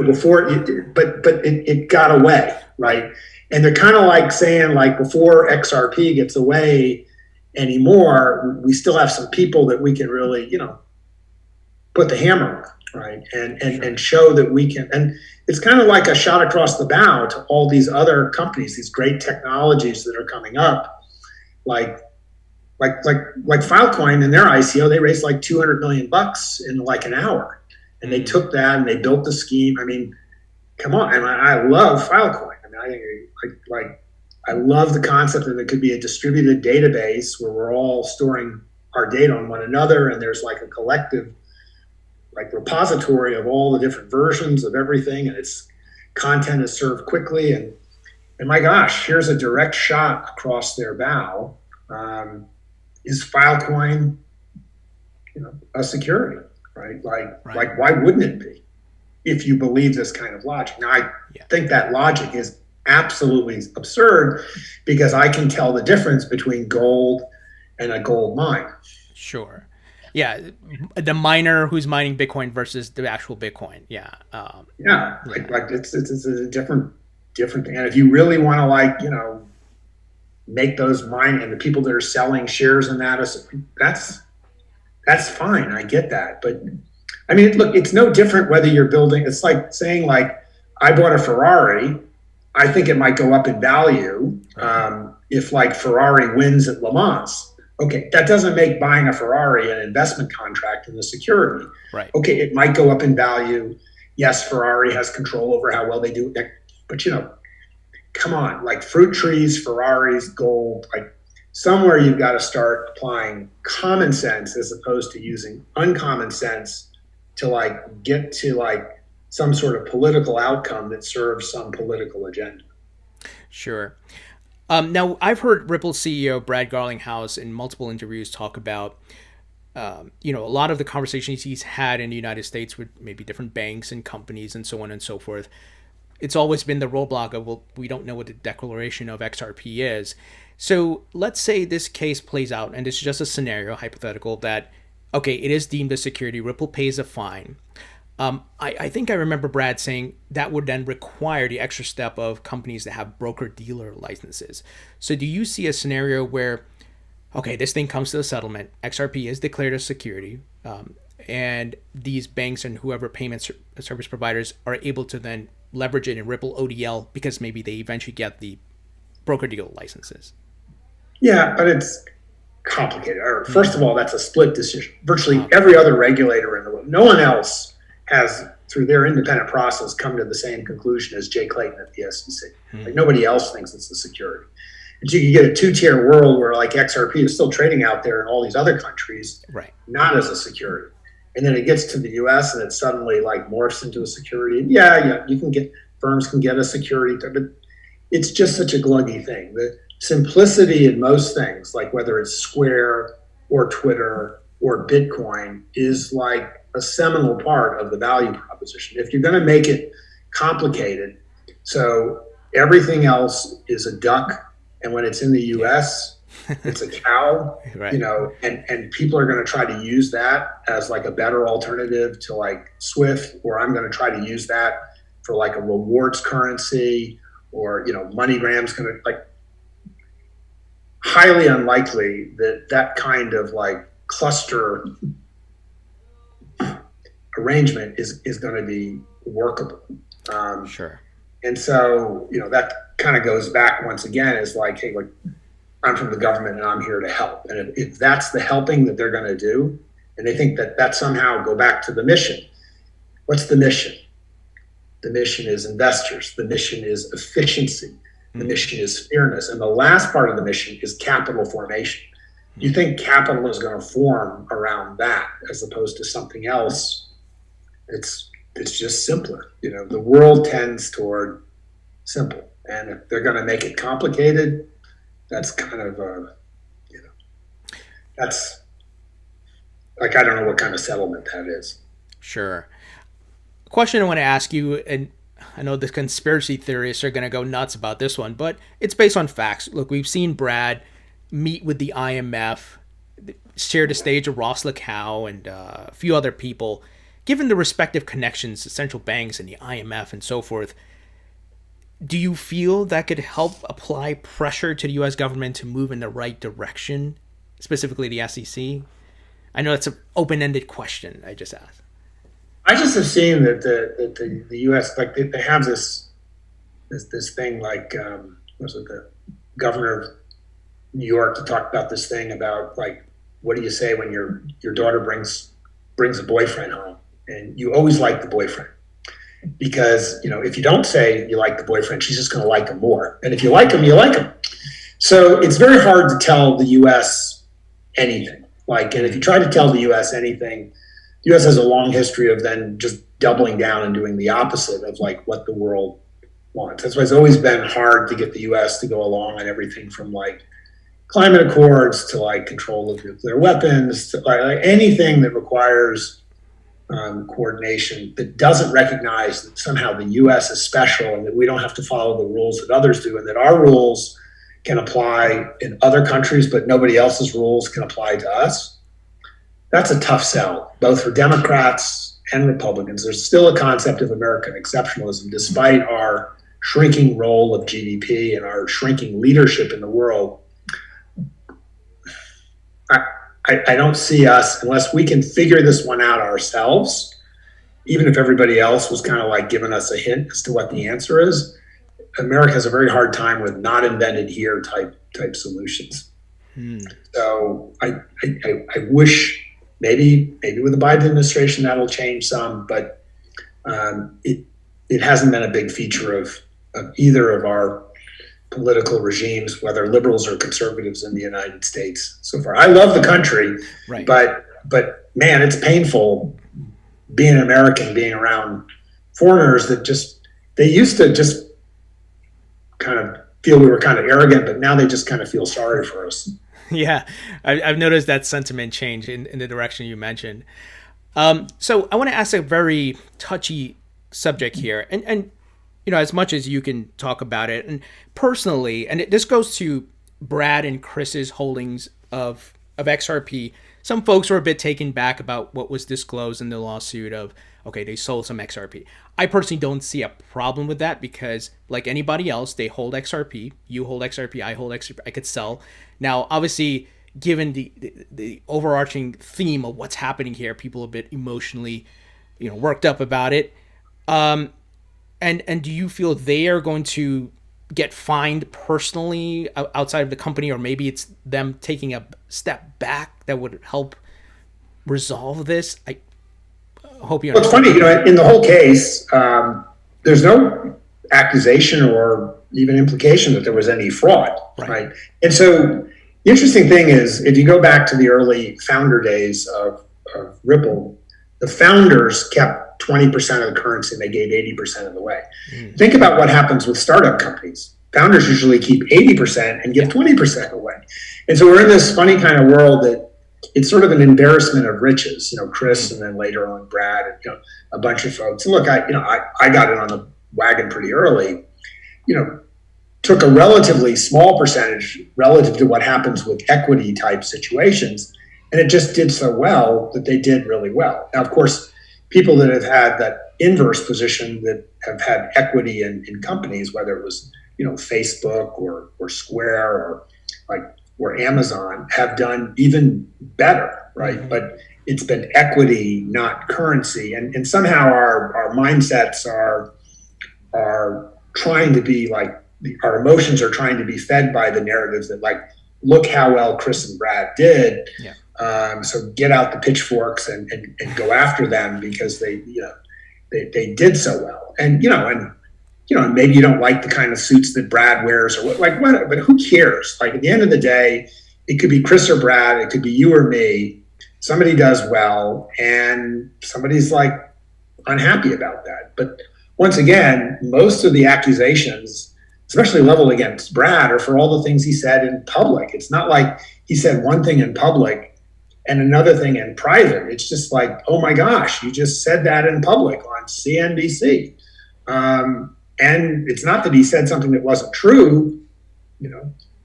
before, but it got away. right? And they're kind of like saying, like, before XRP gets away anymore, we still have some people that we can really, put the hammer on, right? And show that we can. And it's kind of like a shot across the bow to all these other companies, these great technologies that are coming up, like Filecoin in their ICO, they raised like $200 million in like an hour, and they took that and they built the scheme. I mean, come on! And I love Filecoin. I mean, I think I love the concept that it could be a distributed database where we're all storing our data on one another, and there's like a collective like repository of all the different versions of everything, and its content is served quickly. And my gosh, here's a direct shot across their bow. Is Filecoin, a security, right? Like why wouldn't it be if you believe this kind of logic? Now, I think that logic is absolutely absurd because I can tell the difference between gold and a gold mine. Sure. Yeah. The miner who's mining Bitcoin versus the actual Bitcoin. Yeah. Like it's a different thing. And if you really want to make those mine and the people that are selling shares in that's fine. I get that. But I mean, look, it's no different whether you're building, it's like saying like, I bought a Ferrari. I think it might go up in value if like Ferrari wins at Le Mans. Okay, that doesn't make buying a Ferrari an investment contract in the security. Right. Okay, it might go up in value. Yes, Ferrari has control over how well they do it. But come on, like fruit trees, Ferraris, gold, like somewhere you've got to start applying common sense as opposed to using uncommon sense to like get to like some sort of political outcome that serves some political agenda. Sure. Now, I've heard Ripple CEO Brad Garlinghouse in multiple interviews talk about, a lot of the conversations he's had in the United States with maybe different banks and companies and so on and so forth. It's always been the roadblock of, well, we don't know what the declaration of XRP is. So let's say this case plays out, and it's just a scenario, hypothetical, that, okay, it is deemed a security, Ripple pays a fine. I think I remember Brad saying that would then require the extra step of companies that have broker-dealer licenses. So do you see a scenario where, okay, this thing comes to a settlement, XRP is declared a security, and these banks and whoever payment service providers are able to then leverage it in Ripple ODL because maybe they eventually get the broker-dealer licenses? Yeah, but it's complicated. First of all, that's a split decision. Virtually every other regulator in the world, no one else has, through their independent process, come to the same conclusion as Jay Clayton at the SEC. Like nobody else thinks it's a security. And you can get a two-tier world where like XRP is still trading out there in all these other countries, right, not as a security. And then it gets to the US and it suddenly like morphs into a security. And yeah, firms can get a security, but it's just such a gluggy thing. The simplicity in most things, like whether it's Square or Twitter or Bitcoin, is like a seminal part of the value proposition. If you're going to make it complicated, so everything else is a duck, and when it's in the US, it's a cow, right. And people are going to try to use that as like a better alternative to like Swift, or I'm going to try to use that for like a rewards currency, or MoneyGram's going to like, highly unlikely that kind of like cluster arrangement is going to be workable. Sure. And so, that kind of goes back once again is like, hey, look, I'm from the government and I'm here to help. And if that's the helping that they're going to do, and they think that somehow go back to the mission. What's the mission? The mission is investors. The mission is efficiency. The mission is fairness. And the last part of the mission is capital formation. You think capital is going to form around that as opposed to something else. It's just simpler. The world tends toward simple. And if they're going to make it complicated, that's kind of, that's like, I don't know what kind of settlement that is. Sure. Question I want to ask you, and I know the conspiracy theorists are going to go nuts about this one, but it's based on facts. Look, we've seen Brad meet with the IMF, share the stage of Ross Lacow and a few other people. Given the respective connections to central banks and the IMF and so forth, Do you feel that could help apply pressure to the U.S. government to move in the right direction, specifically the SEC? I know it's an open-ended question I just asked. I just have seen that the U.S. like they have this thing like was it the governor of New York talked about this thing about like what do you say when your daughter brings a boyfriend home, and you always like the boyfriend because if you don't say you like the boyfriend, she's just going to like him more, and if you like him, you like him. So it's very hard to tell the U.S. anything. And if you try to tell the U.S. anything, the U.S. has a long history of then just doubling down and doing the opposite of like what the world wants. That's why it's always been hard to get the U.S. to go along on everything from like climate accords to like control of nuclear weapons to like anything that requires coordination that doesn't recognize that somehow the U.S. is special and that we don't have to follow the rules that others do, and that our rules can apply in other countries, but nobody else's rules can apply to us. That's a tough sell, both for Democrats and Republicans. There's still a concept of American exceptionalism, despite our shrinking role of GDP and our shrinking leadership in the world. I don't see us, unless we can figure this one out ourselves, even if everybody else was kind of like giving us a hint as to what the answer is. America has a very hard time with not invented here type solutions. So I wish maybe with the Biden administration that'll change some, but it hasn't been a big feature of either of our political regimes, whether liberals or conservatives in the United States so far. I love the country, right. but man, it's painful being an American, being around foreigners that they used to just kind of feel we were kind of arrogant, but now they just kind of feel sorry for us. Yeah, I've noticed that sentiment change in the direction you mentioned. So I want to ask a very touchy subject here, and as much as you can talk about it, and personally, and this goes to Brad and Chris's holdings of XRP. Some folks were a bit taken back about what was disclosed in the lawsuit of, okay, they sold some XRP. I personally don't see a problem with that because, like anybody else, they hold XRP. You hold XRP, I hold XRP. I could sell. Now, obviously, given the overarching theme of what's happening here, people are a bit emotionally, worked up about it. And do you feel they are going to get fined personally outside of the company, or maybe it's them taking a step back that would help resolve this? I hope you understand. Well, it's funny, in the whole case, there's no accusation or even implication that there was any fraud, right? And so the interesting thing is, if you go back to the early founder days of Ripple, the founders kept 20% of the currency and they gave 80% of the way. Think about what happens with startup companies. Founders usually keep 80% and give 20% away. And so we're in this funny kind of world that it's sort of an embarrassment of riches, Chris, and then later on Brad, and a bunch of folks. And look, I got in on the wagon pretty early, took a relatively small percentage relative to what happens with equity type situations. And it just did so well that they did really well. Now, of course, people that have had that inverse position that have had equity in companies, whether it was, Facebook or Square or Amazon, have done even better, right? Mm-hmm. But it's been equity, not currency. And somehow our mindsets are trying to be like, our emotions are trying to be fed by the narratives that like, look how well Chris and Brad did. Yeah. So get out the pitchforks and go after them because they did so well. And maybe you don't like the kind of suits that Brad wears or what, but who cares? Like at the end of the day, it could be Chris or Brad, it could be you or me. Somebody does well and somebody's like unhappy about that. But once again, most of the accusations, especially leveled against Brad, are for all the things he said in public. It's not like he said one thing in public and another thing in private. It's just like, oh my gosh, you just said that in public on CNBC. And it's not that he said something that wasn't true,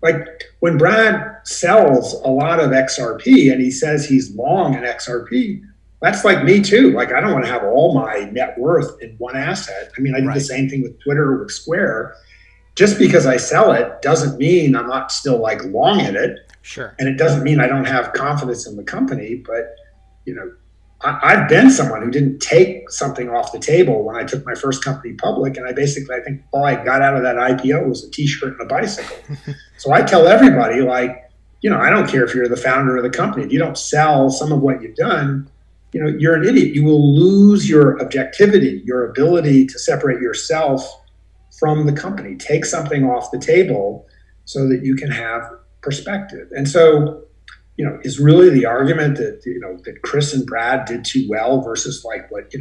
like when Brad sells a lot of XRP and he says he's long in XRP, that's like me too. Like, I don't want to have all my net worth in one asset. I mean, I did the same thing with Twitter, with Square. Just because I sell it doesn't mean I'm not still like long in it. Sure. And it doesn't mean I don't have confidence in the company, but I've been someone who didn't take something off the table when I took my first company public. And I think all I got out of that IPO was a t-shirt and a bicycle. So I tell everybody, like, I don't care if you're the founder of the company. If you don't sell some of what you've done, you're an idiot. You will lose your objectivity, your ability to separate yourself from the company. Take something off the table so that you can have perspective. And so, is really the argument that, that Chris and Brad did too well versus like what,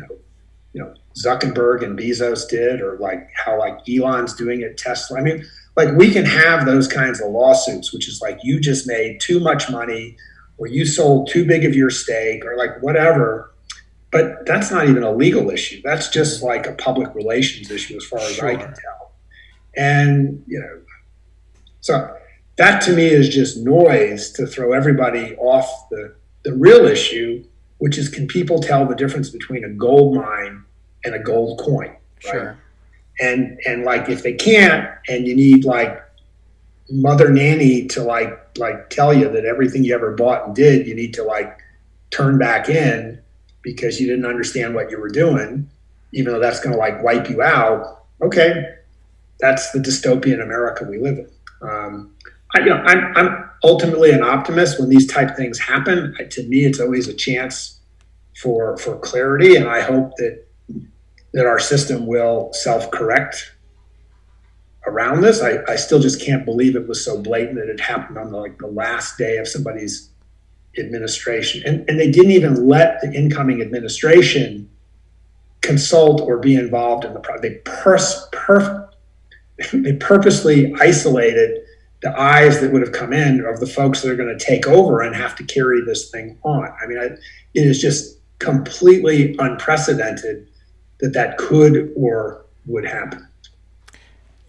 Zuckerberg and Bezos did, or like how like Elon's doing at Tesla. I mean, like, we can have those kinds of lawsuits, which is like, you just made too much money, or you sold too big of your stake, or like whatever. But that's not even a legal issue. That's just like a public relations issue as far as I can tell. And, so that to me is just noise to throw everybody off the real issue, which is, can people tell the difference between a gold mine and a gold coin? Right? Sure. And like, if they can't, and you need like Mother Nanny to like tell you that everything you ever bought and did, you need to like turn back in because you didn't understand what you were doing, even though that's going to like wipe you out. Okay, that's the dystopian America we live in. I'm ultimately an optimist when these type things happen. To me, it's always a chance for clarity, and I hope that our system will self-correct around this. I still just can't believe it was so blatant that it happened on the last day of somebody's administration, and they didn't even let the incoming administration consult or be involved in the project. They purposely isolated the eyes that would have come in of the folks that are going to take over and have to carry this thing on. I mean, it is just completely unprecedented that could or would happen.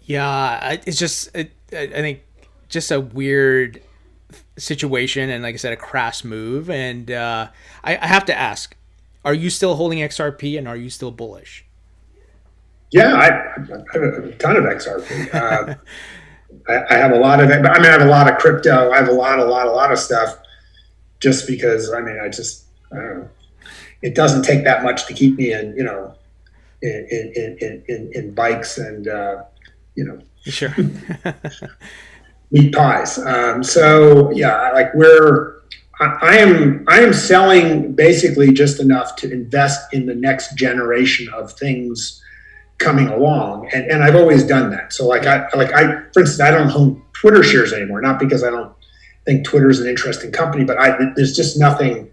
Yeah, it's just, I think, just a weird situation, and like I said, a crass move. And I have to ask, are you still holding XRP, and are you still bullish? Yeah, I have a ton of XRP. I have a lot of it. I mean, I have a lot of crypto. I have a lot of stuff. Just because, I mean, I don't know. It doesn't take that much to keep me in, in bikes and Sure. meat pies. So yeah, like I am selling basically just enough to invest in the next generation of things coming along, and I've always done that. So like I for instance, I don't own Twitter shares anymore, not because I don't think Twitter is an interesting company, but there's just nothing.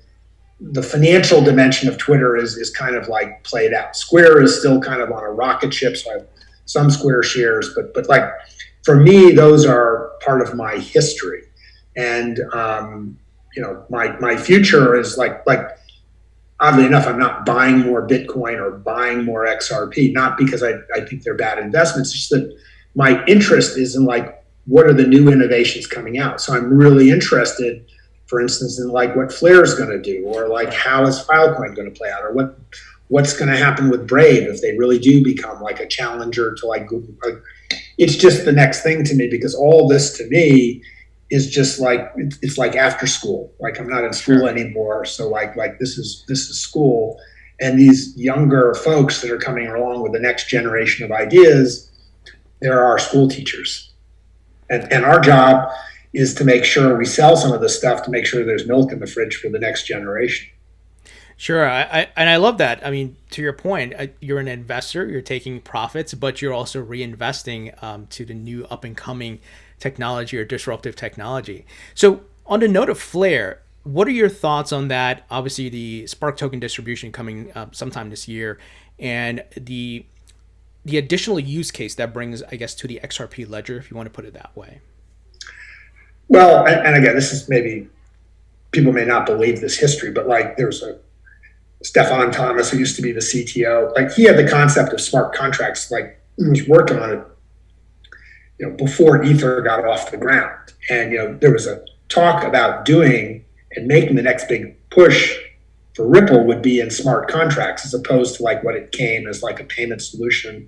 The financial dimension of Twitter is kind of like played out. Square is still kind of on a rocket ship, so I have some Square shares, but like for me, those are part of my history, and my future is like. Oddly enough, I'm not buying more Bitcoin or buying more XRP, not because I think they're bad investments. It's just that my interest is in like, what are the new innovations coming out? So I'm really interested, for instance, in like what Flare is going to do, or like how is Filecoin going to play out, or what's going to happen with Brave if they really do become like a challenger to like Google. It's just the next thing to me, because all this to me is just like, it's like after school. Like, I'm not in school anymore. So like this is school, and these younger folks that are coming along with the next generation of ideas, they're our school teachers. And our job is to make sure we sell some of this stuff to make sure there's milk in the fridge for the next generation. Sure. I love that. I mean, to your point, you're an investor, you're taking profits, but you're also reinvesting to the new up and coming technology or disruptive technology. So on the note of Flare, what are your thoughts on that? Obviously the Spark token distribution coming sometime this year, and the additional use case that brings, I guess, to the XRP ledger, if you want to put it that way. Well, and again, this is, maybe people may not believe this history, but like there's a Stefan Thomas, who used to be the CTO, like he had the concept of smart contracts, like he was working on it before Ether got off the ground. And, there was a talk about doing and making the next big push Ripple would be in smart contracts, as opposed to like what it came as like a payment solution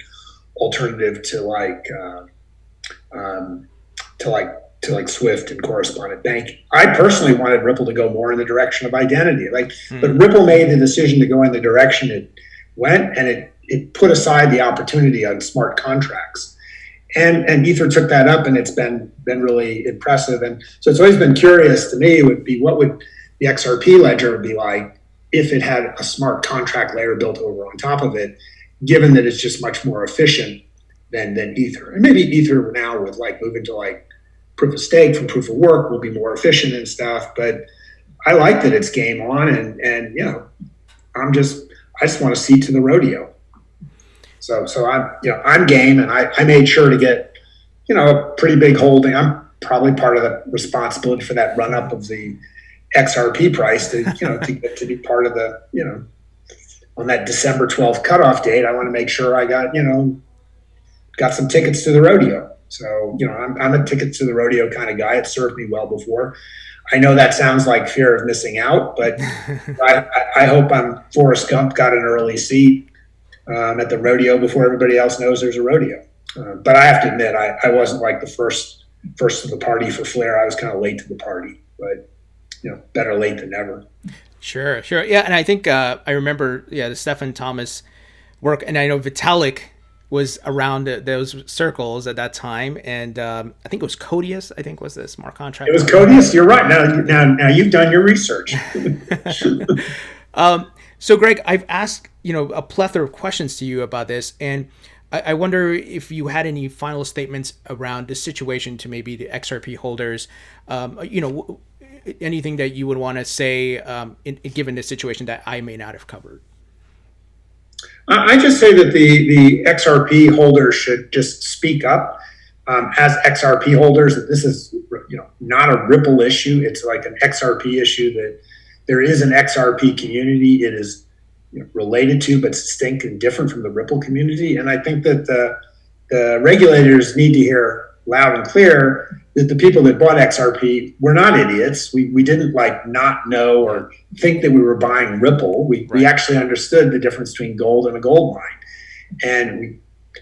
alternative to like Swift and correspondent banking. I personally wanted Ripple to go more in the direction of identity. But Ripple made the decision to go in the direction it went, and it put aside the opportunity on smart contracts. And Ether took that up, and it's been really impressive. And so it's always been curious to me would be what would the XRP ledger be like if it had a smart contract layer built over on top of it, given that it's just much more efficient than Ether. And maybe Ether now with like moving to like proof of stake from proof of work will be more efficient and stuff. But I like that it's game on, and you know, I just want to see to the rodeo. So I'm game, and I made sure to get, you know, a pretty big holding. I'm probably part of the responsibility for that run up of the XRP price to get to be part of the, you know, on that December 12th cutoff date. I want to make sure I got some tickets to the rodeo. So, you know, I'm a tickets to the rodeo kind of guy. It served me well before. I know that sounds like fear of missing out, but I hope I'm Forrest Gump, got an early seat at the rodeo before everybody else knows there's a rodeo. But I have to admit, I wasn't like the first to the party for Flair. I was kind of late to the party, but you know, better late than never. Sure. Yeah, and I think I remember, the Stephen Thomas work, and I know Vitalik was around those circles at that time, and I think it was Codius. I think was the smart contract. It was Codius. You're right. Now you've done your research. So Greg, I've asked a plethora of questions to you about this, and I wonder if you had any final statements around this situation to maybe the XRP holders. Anything that you would want to say given this situation that I may not have covered. I just say that the XRP holders should just speak up as XRP holders, that this is not a Ripple issue. It's like an XRP issue, that there is an XRP community. It is related to but distinct and different from the Ripple community. And I think that the regulators need to hear loud and clear that the people that bought XRP were not idiots. We didn't not know or think that we were buying Ripple. We actually understood the difference between gold and a gold mine. And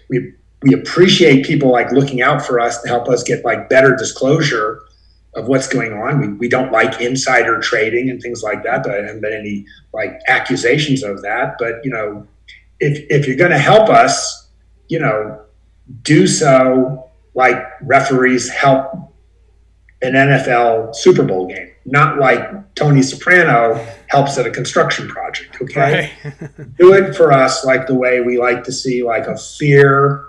we appreciate people looking out for us to help us get better disclosure of what's going on. We don't like insider trading and things like that, but I haven't been any accusations of that. But if you're going to help us, do so like referees help an NFL Super Bowl game, not like Tony Soprano helps at a construction project. Okay, right. Do it for us like the way we like to see a fair,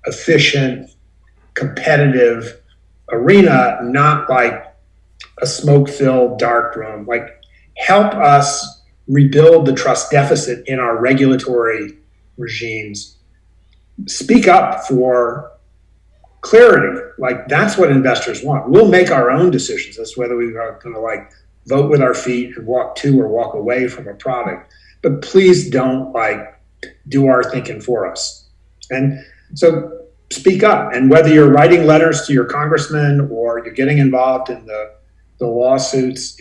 efficient, competitive arena, not like a smoke-filled dark room. Help us rebuild the trust deficit in our regulatory regimes. Speak up for clarity. That's what investors want. We'll make our own decisions as to whether we are going to vote with our feet and walk to or walk away from a product. But please don't do our thinking for us. And so speak up. And whether you're writing letters to your congressman or you're getting involved in the lawsuits,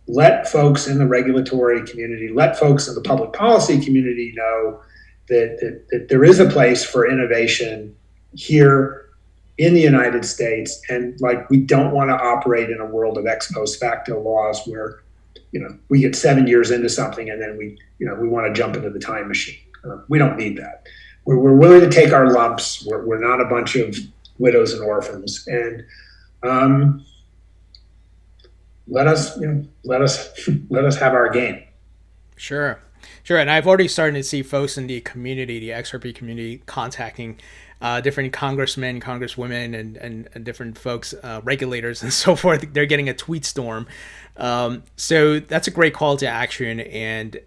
let folks in the regulatory community, let folks in the public policy community know that there is a place for innovation here in the United States. And we don't want to operate in a world of ex post facto laws where, we get 7 years into something and then we want to jump into the time machine. We don't need that. We're willing to take our lumps. We're not a bunch of widows and orphans. And let us have our game. Sure. And I've already started to see folks in the community, the XRP community, contacting different congressmen, congresswomen, and different folks, regulators, and so forth. They're getting a tweet storm. So that's a great call to action, and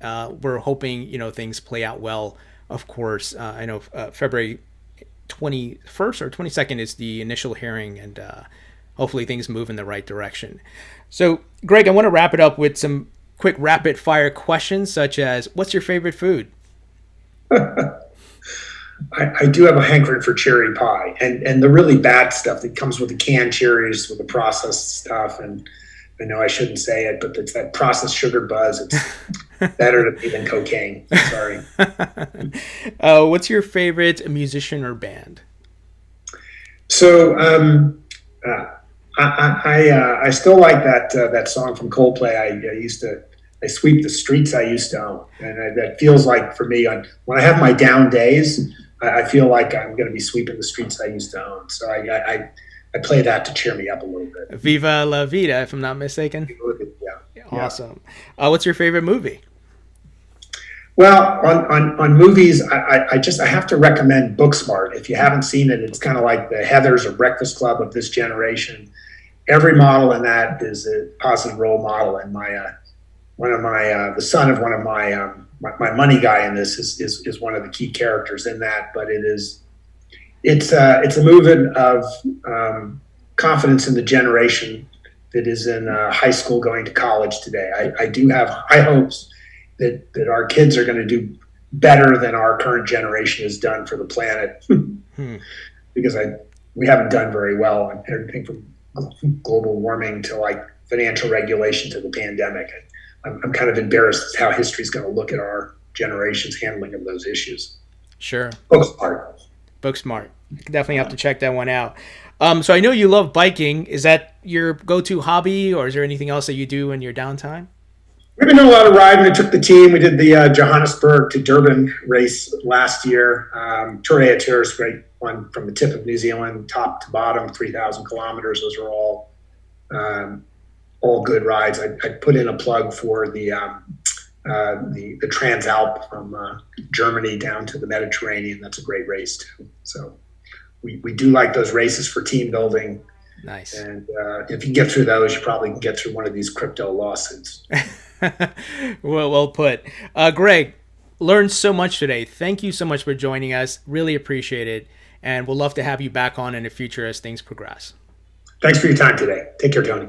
we're hoping things play out well. Of course, I know February 21st or 22nd is the initial hearing, and hopefully things move in the right direction. So, Greg, I want to wrap it up with some quick rapid fire questions, such as, what's your favorite food? I do have a hankering for cherry pie and the really bad stuff that comes with the canned cherries, with the processed stuff, and I know I shouldn't say it, but it's that processed sugar buzz. It's better to me than cocaine. Sorry. What's your favorite musician or band? So I still like that song from Coldplay. I sweep the streets I used to own, and that feels like for me when I have my down days, I feel like I'm going to be sweeping the streets I used to own. So I play that to cheer me up a little bit. Viva la vida, if I'm not mistaken. Yeah. Awesome. What's your favorite movie? Well, on movies, I have to recommend Booksmart. If you haven't seen it, it's kind of like the Heathers or Breakfast Club of this generation. Every model in that is a positive role model, and the son of one of my money guy in this is one of the key characters in that. But it's a movement of confidence in the generation that is in high school going to college today. I do have high hopes that our kids are going to do better than our current generation has done for the planet, because we haven't done very well on everything from global warming to like financial regulation to the pandemic. I'm kind of embarrassed as how history is going to look at our generation's handling of those issues. Sure. Booksmart. Definitely have to check that one out. So I know you love biking. Is that your go-to hobby, or is there anything else that you do in your downtime? We've been doing a lot of riding. We took the team. We did the Johannesburg to Durban race last year. Tour is a great one from the tip of New Zealand, top to bottom, 3,000 kilometers. Those are all good rides. I put in a plug for the Transalp from Germany down to the Mediterranean. That's a great race too. So we do like those races for team building. Nice. And if you get through those, you probably can get through one of these crypto lawsuits. Well put. Greg, learned so much today. Thank you so much for joining us. Really appreciate it. And we'll love to have you back on in the future as things progress. Thanks for your time today. Take care, Tony.